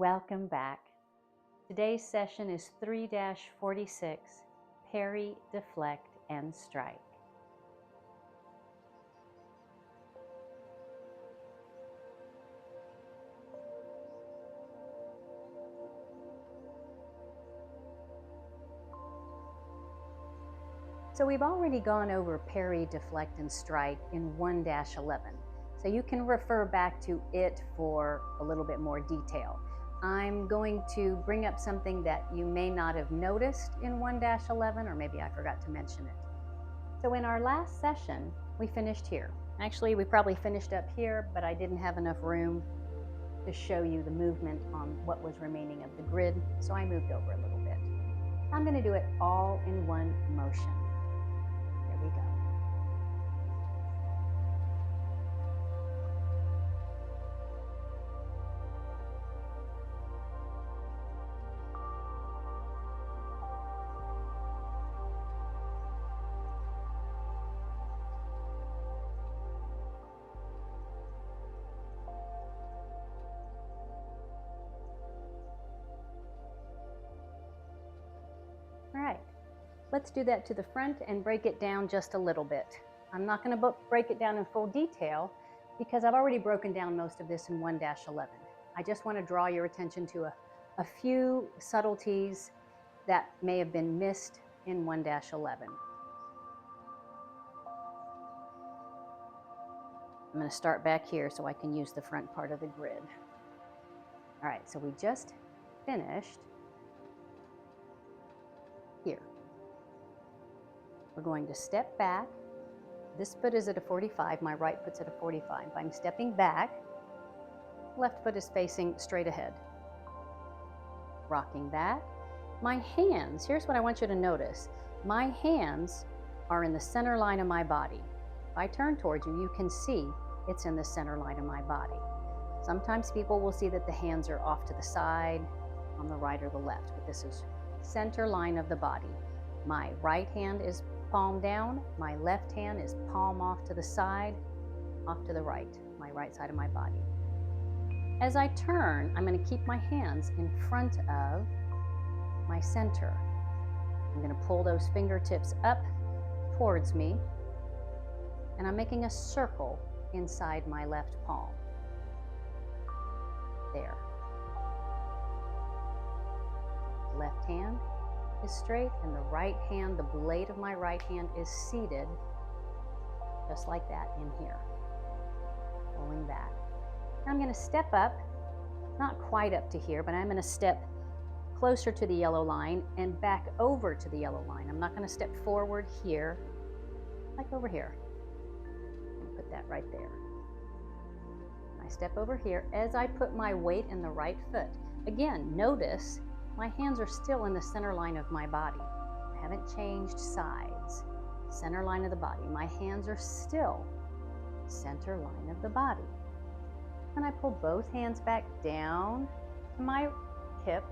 Welcome back. Today's session is 3-46, Parry, Deflect, and Strike. So we've already gone over Parry, Deflect, and Strike in 1-11. So you can refer back to it for a little bit more detail. I'm going to bring up something that you may not have noticed in 1-11, or maybe I forgot to mention it. So in our last session, we finished here. Actually, we probably finished up here, but I didn't have enough room to show you the movement on what was remaining of the grid, so I moved over a little bit. I'm going to do it all in one motion. Here we go. All right, let's do that to the front and break it down just a little bit. I'm not going to break it down in full detail because I've already broken down most of this in 1-11. I just want to draw your attention to a few subtleties that may have been missed in 1-11. I'm going to start back here so I can use the front part of the grid. All right, so we just finished here. We're going to step back. This foot is at a 45, my right foot's at a 45. I'm stepping back, left foot is facing straight ahead. Rocking back. My hands, here's what I want you to notice. My hands are in the center line of my body. If I turn towards you, you can see it's in the center line of my body. Sometimes people will see that the hands are off to the side, on the right or the left, but this is center line of the body. My right hand is palm down, my left hand is palm off to the side, off to the right, my right side of my body. As I turn, I'm going to keep my hands in front of my center. I'm going to pull those fingertips up towards me, and I'm making a circle inside my left palm. There. Left hand is straight, and the right hand, the blade of my right hand is seated just like that in here. Pulling back. Now I'm going to step up, not quite up to here, but I'm going to step closer to the yellow line and back over to the yellow line. I'm not going to step forward here, like over here. Put that right there. I step over here as I put my weight in the right foot. Again, notice my hands are still in the center line of my body. I haven't changed sides. Center line of the body. My hands are still center line of the body. And I pull both hands back down to my hip.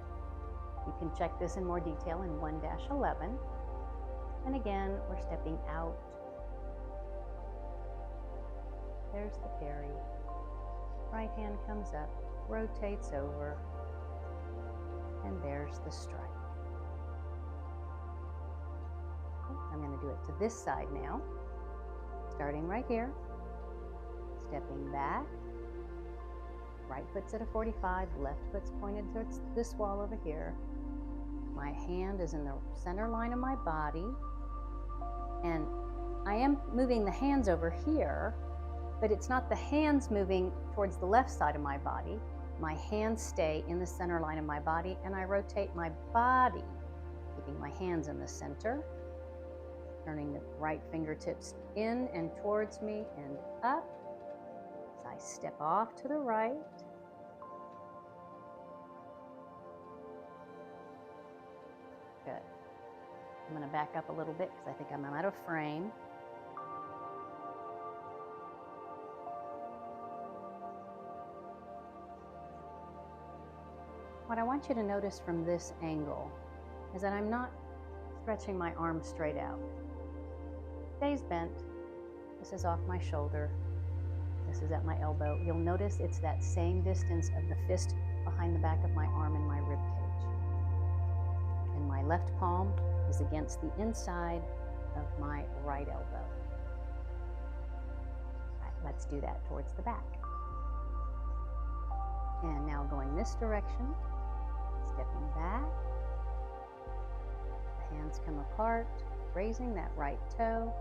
You can check this in more detail in 1-11. And again, we're stepping out. There's the parry. Right hand comes up, rotates over, and there's the strike. I'm going to do it to this side now, starting right here, stepping back, right foot's at a 45, left foot's pointed towards this wall over here. My hand is in the center line of my body, and I am moving the hands over here, but it's not the hands moving towards the left side of my body. My hands stay in the center line of my body, and I rotate my body, keeping my hands in the center, turning the right fingertips in and towards me and up. As I step off to the right. Good. I'm going to back up a little bit because I think I'm out of frame. What I want you to notice from this angle is that I'm not stretching my arm straight out. Stays bent. This is off my shoulder. This is at my elbow. You'll notice it's that same distance of the fist behind the back of my arm and my rib cage. And my left palm is against the inside of my right elbow. All right, let's do that towards the back. And now going this direction, stepping back. The hands come apart, raising that right toe.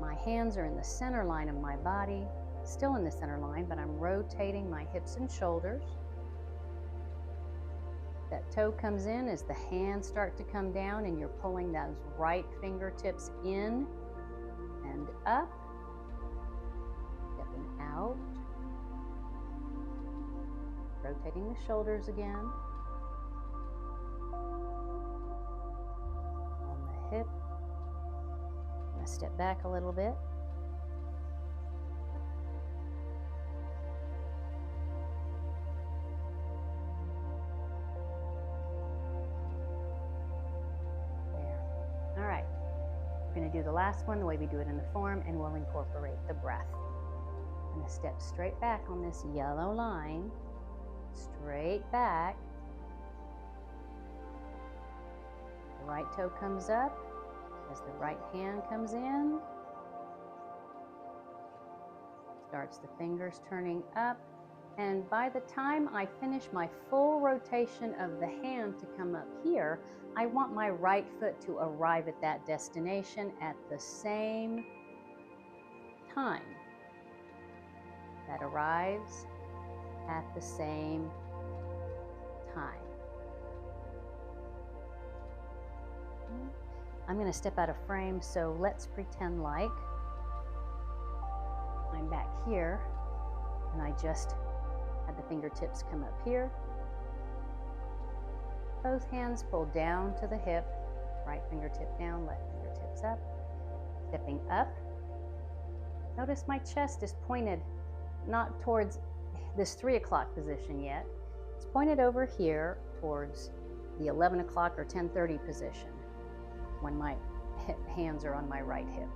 My hands are in the center line of my body, still in the center line, but I'm rotating my hips and shoulders. That toe comes in as the hands start to come down, and you're pulling those right fingertips in and up, stepping out, rotating the shoulders again, on the hip. I'm going to step back a little bit. We're going to do the last one the way we do it in the form, and we'll incorporate the breath. I'm going to step straight back on this yellow line, straight back. The right toe comes up as the right hand comes in. Starts the fingers turning up. And by the time I finish my full rotation of the hand to come up here, I want my right foot to arrive at that destination at the same time. That arrives at the same time. I'm going to step out of frame, so let's pretend like I'm back here and I just had the fingertips come up here. Both hands pull down to the hip, right fingertip down, left fingertips up. Stepping up. Notice my chest is pointed not towards this 3 o'clock position yet. It's pointed over here towards the 11 o'clock or 10:30 position when my hands are on my right hip.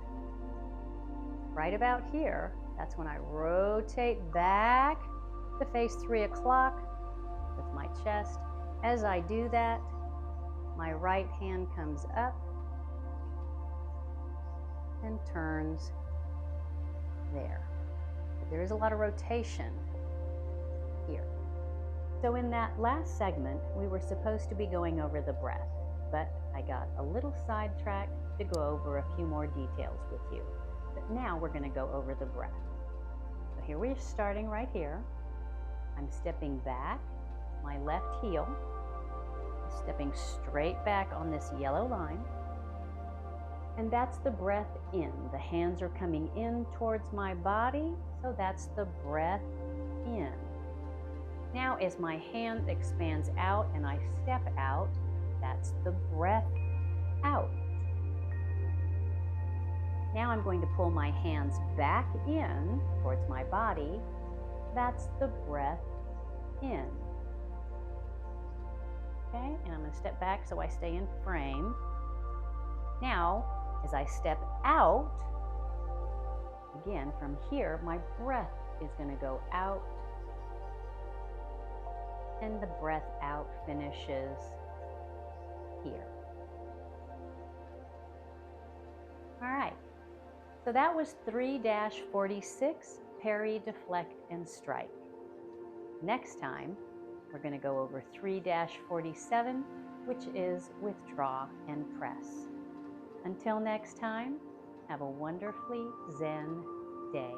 Right about here, that's when I rotate back to face 3 o'clock with my chest. As I do that, my right hand comes up and turns there. But there is a lot of rotation here. So in that last segment, we were supposed to be going over the breath, but I got a little sidetracked to go over a few more details with you. But now we're going to go over the breath. So here we're starting right here. I'm stepping back, my left heel, stepping straight back on this yellow line. And that's the breath in. The hands are coming in towards my body, so that's the breath in. Now as my hand expands out and I step out, that's the breath out. Now I'm going to pull my hands back in towards my body. That's the breath in. Okay, and I'm going to step back so I stay in frame. Now, as I step out, again from here, my breath is going to go out, and the breath out finishes here. All right, so that was 3-46, Parry, Deflect, and Strike. Next time, we're going to go over 3-47, which is Withdraw and Press. Until next time, have a wonderfully Zen day.